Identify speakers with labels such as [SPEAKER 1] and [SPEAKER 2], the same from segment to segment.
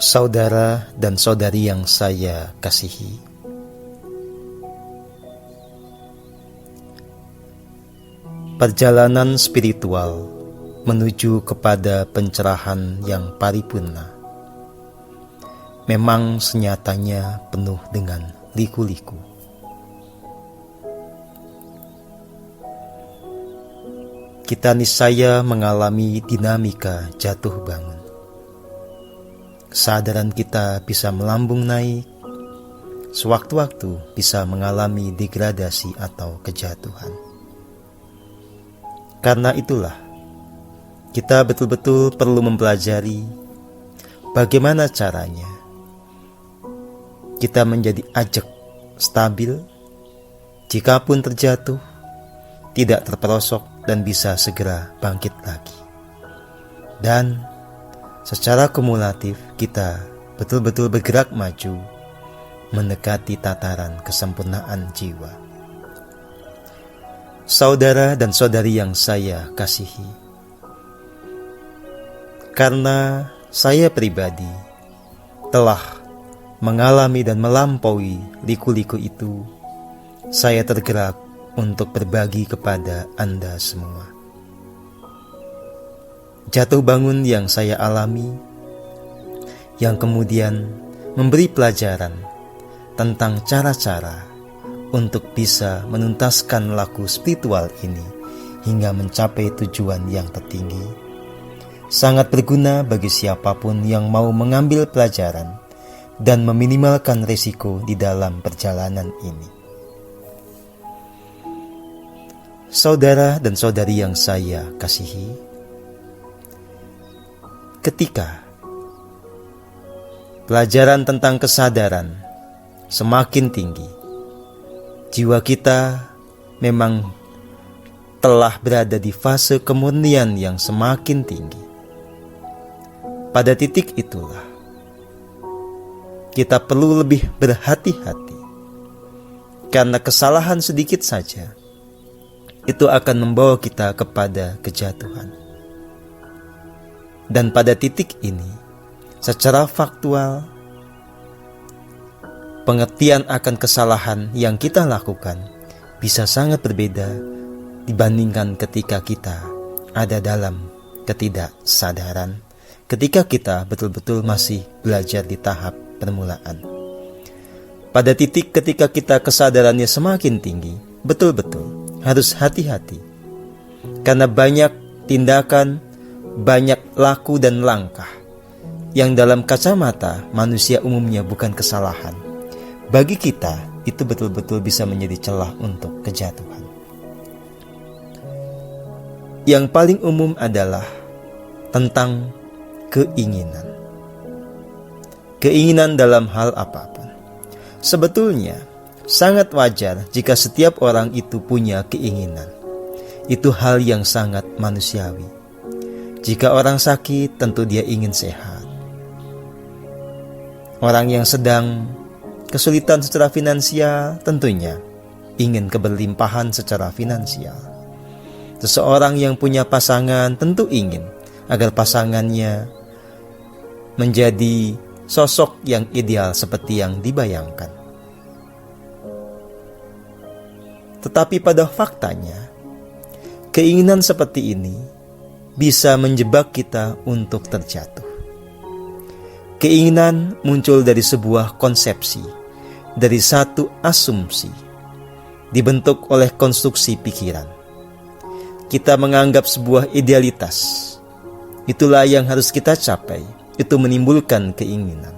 [SPEAKER 1] Saudara dan saudari yang saya kasihi, perjalanan spiritual menuju kepada pencerahan yang paripurna memang senyatanya penuh dengan liku-liku. Kita niscaya mengalami dinamika jatuh bangun. Kesadaran kita bisa melambung naik, sewaktu-waktu bisa mengalami degradasi atau kejatuhan. Karena itulah, kita betul-betul perlu mempelajari bagaimana caranya kita menjadi ajak stabil, jikapun terjatuh, tidak terperosok dan bisa segera bangkit lagi. Dan secara kumulatif kita betul-betul bergerak maju mendekati tataran kesempurnaan jiwa. Saudara dan saudari yang saya kasihi, karena saya pribadi telah mengalami dan melampaui liku-liku itu, saya tergerak untuk berbagi kepada Anda semua. Jatuh bangun yang saya alami, yang kemudian memberi pelajaran tentang cara-cara untuk bisa menuntaskan laku spiritual ini hingga mencapai tujuan yang tertinggi, sangat berguna bagi siapapun yang mau mengambil pelajaran dan meminimalkan risiko di dalam perjalanan ini. Saudara dan saudari yang saya kasihi, ketika pelajaran tentang kesadaran semakin tinggi, jiwa kita memang telah berada di fase kemurnian yang semakin tinggi. Pada titik itulah, kita perlu lebih berhati-hati, karena kesalahan sedikit saja itu akan membawa kita kepada kejatuhan. Dan pada titik ini, secara faktual, pengertian akan kesalahan yang kita lakukan bisa sangat berbeda dibandingkan ketika kita ada dalam ketidaksadaran, ketika kita betul-betul masih belajar di tahap permulaan. Pada titik ketika kita kesadarannya semakin tinggi, betul-betul harus hati-hati, karena banyak tindakan, banyak laku dan langkah yang dalam kacamata manusia umumnya bukan kesalahan, bagi kita itu betul-betul bisa menjadi celah untuk kejatuhan. Yang paling umum adalah tentang keinginan. Keinginan dalam hal apapun. Sebetulnya sangat wajar jika setiap orang itu punya keinginan. Itu hal yang sangat manusiawi. Jika orang sakit, tentu dia ingin sehat. Orang yang sedang kesulitan secara finansial, tentunya ingin keberlimpahan secara finansial. Seseorang yang punya pasangan tentu ingin agar pasangannya menjadi sosok yang ideal seperti yang dibayangkan. Tetapi pada faktanya, keinginan seperti ini bisa menjebak kita untuk terjatuh. Keinginan muncul dari sebuah konsepsi, dari satu asumsi, dibentuk oleh konstruksi pikiran. Kita menganggap sebuah idealitas, itulah yang harus kita capai, itu menimbulkan keinginan.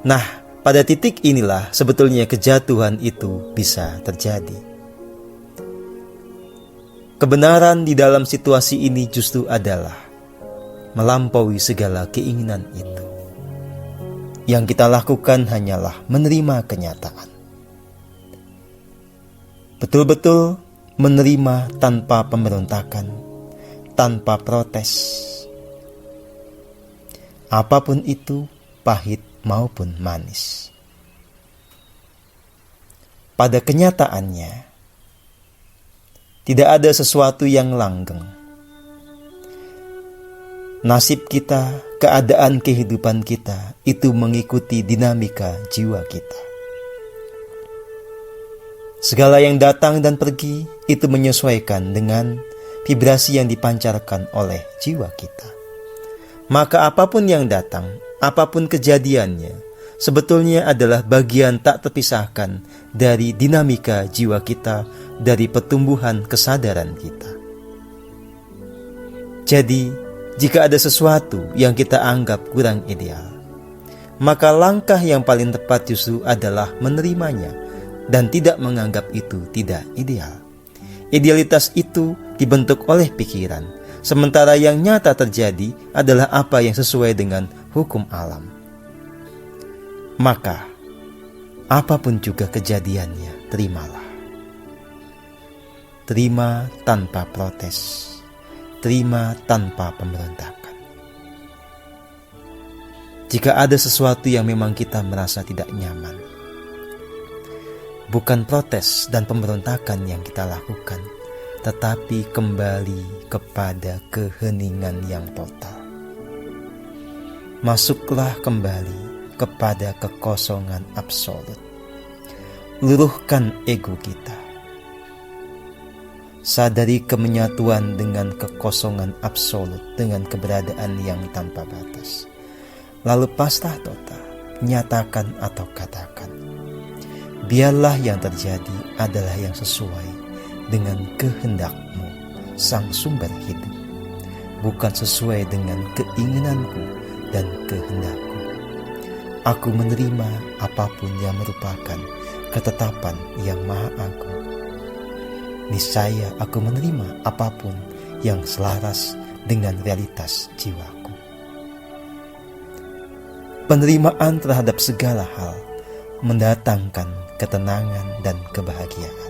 [SPEAKER 1] Nah, pada titik inilah sebetulnya kejatuhan itu bisa terjadi. Kebenaran di dalam situasi ini justru adalah melampaui segala keinginan itu. Yang kita lakukan hanyalah menerima kenyataan. Betul-betul menerima tanpa pemberontakan, tanpa protes. Apapun itu, pahit maupun manis. Pada kenyataannya, tidak ada sesuatu yang langgeng. Nasib kita, keadaan kehidupan kita itu mengikuti dinamika jiwa kita. Segala yang datang dan pergi itu menyesuaikan dengan vibrasi yang dipancarkan oleh jiwa kita. Maka apapun yang datang, apapun kejadiannya, sebetulnya adalah bagian tak terpisahkan dari dinamika jiwa kita, dari pertumbuhan kesadaran kita. Jadi, jika ada sesuatu yang kita anggap kurang ideal, maka langkah yang paling tepat justru adalah menerimanya dan tidak menganggap itu tidak ideal. Idealitas itu dibentuk oleh pikiran, sementara yang nyata terjadi adalah apa yang sesuai dengan hukum alam. Maka, apapun juga kejadiannya, terimalah. Terima tanpa protes. Terima tanpa pemberontakan. Jika ada sesuatu yang memang kita merasa tidak nyaman, bukan protes dan pemberontakan yang kita lakukan, tetapi kembali kepada keheningan yang total. Masuklah kembali kepada kekosongan absolut. Luruhkan ego kita. Sadari kemenyatuan dengan kekosongan absolut, dengan keberadaan yang tanpa batas. Lalu pasrah total, nyatakan atau katakan, biarlah yang terjadi adalah yang sesuai dengan kehendak-Mu, Sang Sumber Hidup, bukan sesuai dengan keinginanku dan kehendakku. Aku menerima apapun yang merupakan ketetapan yang Maha Agung. Niscaya aku menerima apapun yang selaras dengan realitas jiwaku. Penerimaan terhadap segala hal mendatangkan ketenangan dan kebahagiaan.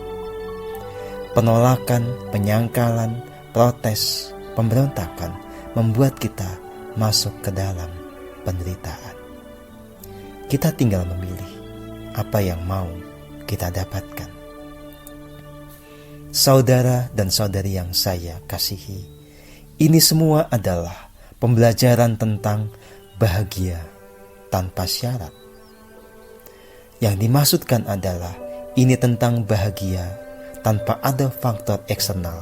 [SPEAKER 1] Penolakan, penyangkalan, protes, pemberontakan membuat kita masuk ke dalam penderitaan. Kita tinggal memilih apa yang mau kita dapatkan. Saudara dan saudari yang saya kasihi, ini semua adalah pembelajaran tentang bahagia tanpa syarat. Yang dimaksudkan adalah ini tentang bahagia tanpa ada faktor eksternal,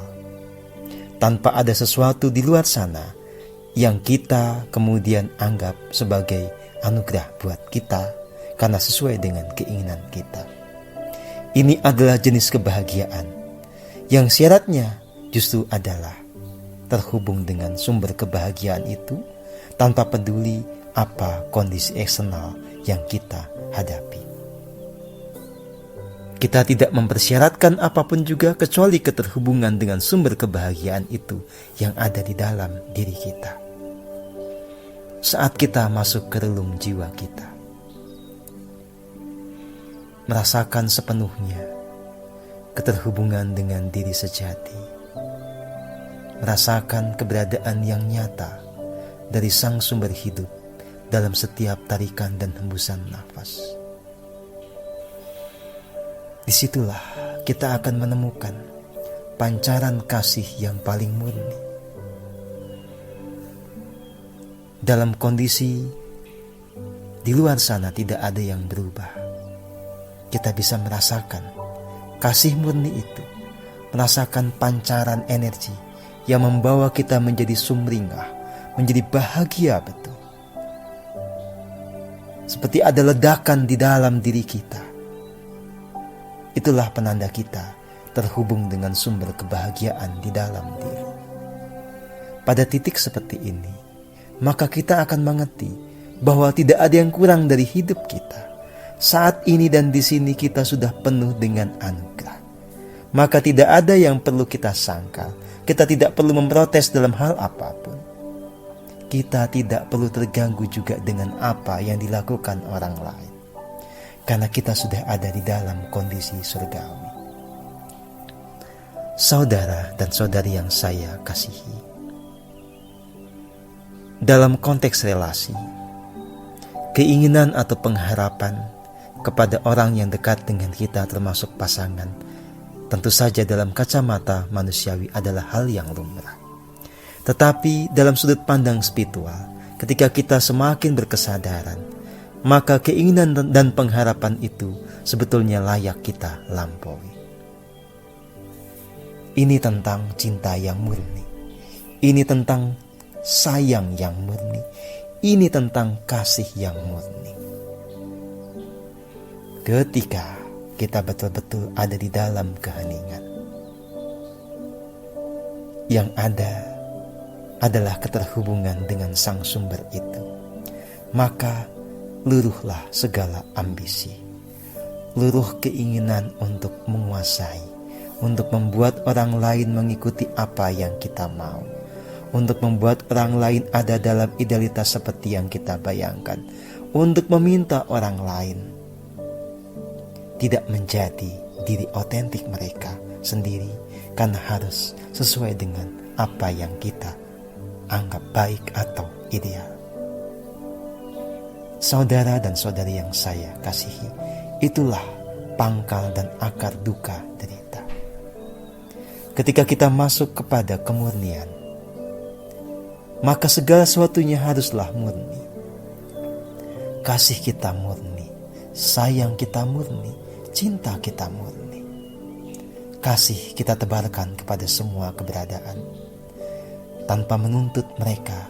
[SPEAKER 1] tanpa ada sesuatu di luar sana yang kita kemudian anggap sebagai anugerah buat kita karena sesuai dengan keinginan kita. Ini adalah jenis kebahagiaan yang syaratnya justru adalah terhubung dengan sumber kebahagiaan itu tanpa peduli apa kondisi eksternal yang kita hadapi. Kita tidak mempersyaratkan apapun juga kecuali keterhubungan dengan sumber kebahagiaan itu yang ada di dalam diri kita. Saat kita masuk ke relung jiwa kita, merasakan sepenuhnya keterhubungan dengan diri sejati, merasakan keberadaan yang nyata dari Sang Sumber Hidup dalam setiap tarikan dan hembusan nafas. Disitulah kita akan menemukan pancaran kasih yang paling murni. Dalam kondisi di luar sana tidak ada yang berubah, kita bisa merasakan kasih murni itu, merasakan pancaran energi yang membawa kita menjadi sumringah, menjadi bahagia betul. Seperti ada ledakan di dalam diri kita. Itulah penanda kita terhubung dengan sumber kebahagiaan di dalam diri. Pada titik seperti ini, maka kita akan mengerti bahwa tidak ada yang kurang dari hidup kita. Saat ini dan di sini kita sudah penuh dengan anugerah. Maka tidak ada yang perlu kita sangkal. Kita tidak perlu memprotes dalam hal apapun. Kita tidak perlu terganggu juga dengan apa yang dilakukan orang lain. Karena kita sudah ada di dalam kondisi surgawi. Saudara dan saudari yang saya kasihi, dalam konteks relasi, keinginan atau pengharapan kepada orang yang dekat dengan kita termasuk pasangan, tentu saja dalam kacamata manusiawi adalah hal yang lumrah. Tetapi dalam sudut pandang spiritual, ketika kita semakin berkesadaran, maka keinginan dan pengharapan itu sebetulnya layak kita lampaui. Ini tentang cinta yang murni. Ini tentang sayang yang murni. Ini tentang kasih yang murni. Ketika kita betul-betul ada di dalam keheningan, yang ada adalah keterhubungan dengan sang sumber itu, maka luruhlah segala ambisi, luruh keinginan untuk menguasai, untuk membuat orang lain mengikuti apa yang kita mau, untuk membuat orang lain ada dalam idealitas seperti yang kita bayangkan, untuk meminta orang lain tidak menjadi diri otentik mereka sendiri, karena harus sesuai dengan apa yang kita anggap baik atau ideal. Saudara dan saudari yang saya kasihi, itulah pangkal dan akar duka derita. Ketika kita masuk kepada kemurnian, maka segala sesuatunya haruslah murni. Kasih kita murni, sayang kita murni, cinta kita murni. Kasih kita tebarkan kepada semua keberadaan, tanpa menuntut mereka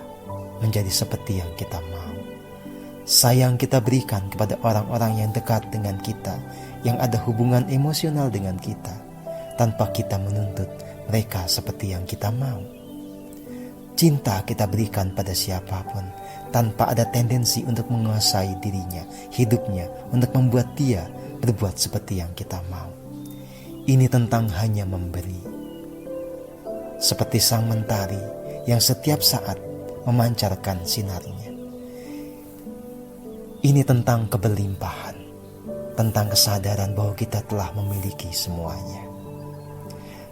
[SPEAKER 1] menjadi seperti yang kita mau. Sayang kita berikan kepada orang-orang yang dekat dengan kita, yang ada hubungan emosional dengan kita, tanpa kita menuntut mereka seperti yang kita mau. Cinta kita berikan pada siapapun, tanpa ada tendensi untuk menguasai dirinya, hidupnya, untuk membuat dia berbuat seperti yang kita mau. Ini tentang hanya memberi, seperti sang mentari yang setiap saat memancarkan sinarnya. Ini tentang keberlimpahan, tentang kesadaran bahwa kita telah memiliki semuanya,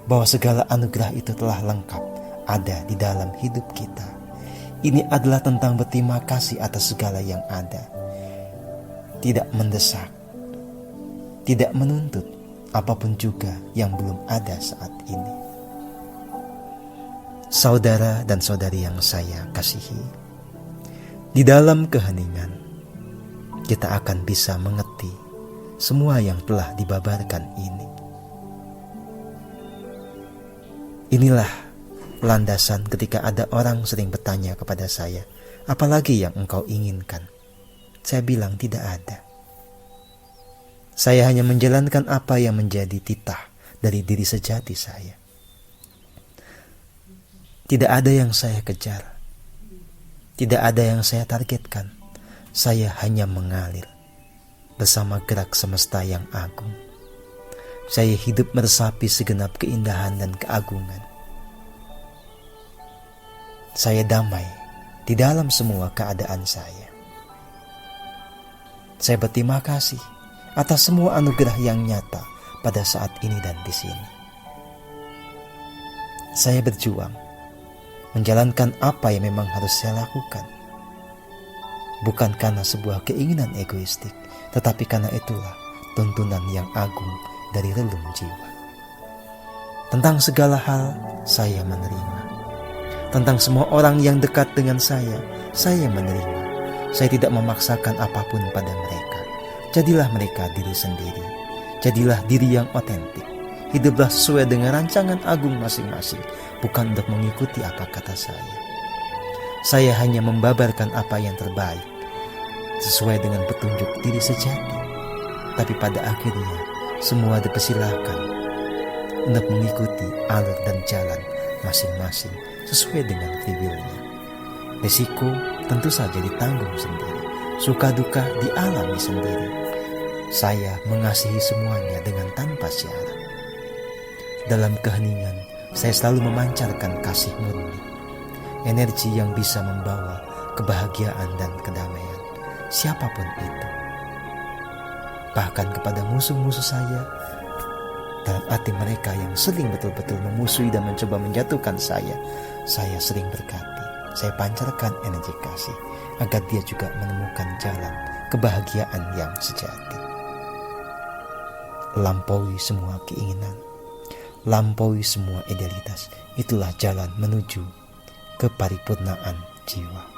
[SPEAKER 1] bahwa segala anugerah itu telah lengkap ada di dalam hidup kita. Ini adalah tentang berterima kasih atas segala yang ada, tidak mendesak, tidak menuntut apapun juga yang belum ada saat ini. Saudara dan saudari yang saya kasihi, di dalam keheningan kita akan bisa mengerti semua yang telah dibabarkan ini. Inilah landasan ketika ada orang sering bertanya kepada saya, apalagi yang engkau inginkan? Saya bilang tidak ada. Saya hanya menjalankan apa yang menjadi titah dari diri sejati saya. Tidak ada yang saya kejar, tidak ada yang saya targetkan. Saya hanya mengalir bersama gerak semesta yang agung. Saya hidup meresapi segenap keindahan dan keagungan. Saya damai di dalam semua keadaan saya. Saya berterima kasih atas semua anugerah yang nyata pada saat ini dan di sini. Saya berjuang menjalankan apa yang memang harus saya lakukan, bukan karena sebuah keinginan egoistik, tetapi karena itulah tuntunan yang agung dari relung jiwa. Tentang segala hal saya menerima. Tentang semua orang yang dekat dengan saya menerima. Saya tidak memaksakan apapun pada mereka. Jadilah mereka diri sendiri. Jadilah diri yang otentik. Hiduplah sesuai dengan rancangan agung masing-masing, bukan untuk mengikuti apa kata saya. Saya hanya membabarkan apa yang terbaik, sesuai dengan petunjuk diri sejati. Tapi pada akhirnya, semua dipersilahkan untuk mengikuti alur dan jalan masing-masing sesuai dengan free will-nya. Risiko tentu saja ditanggung sendiri, suka duka dialami sendiri. Saya mengasihi semuanya dengan tanpa syarat. Dalam keheningan, saya selalu memancarkan kasih murni, energi yang bisa membawa kebahagiaan dan kedamaian, siapapun itu. Bahkan kepada musuh-musuh saya, dalam hati mereka yang sering betul-betul memusuhi dan mencoba menjatuhkan saya sering berkati. Saya pancarkan energi kasih agar dia juga menemukan jalan kebahagiaan yang sejati. Lampaui semua keinginan, lampaui semua idealitas. Itulah jalan menuju keparipurnaan jiwa.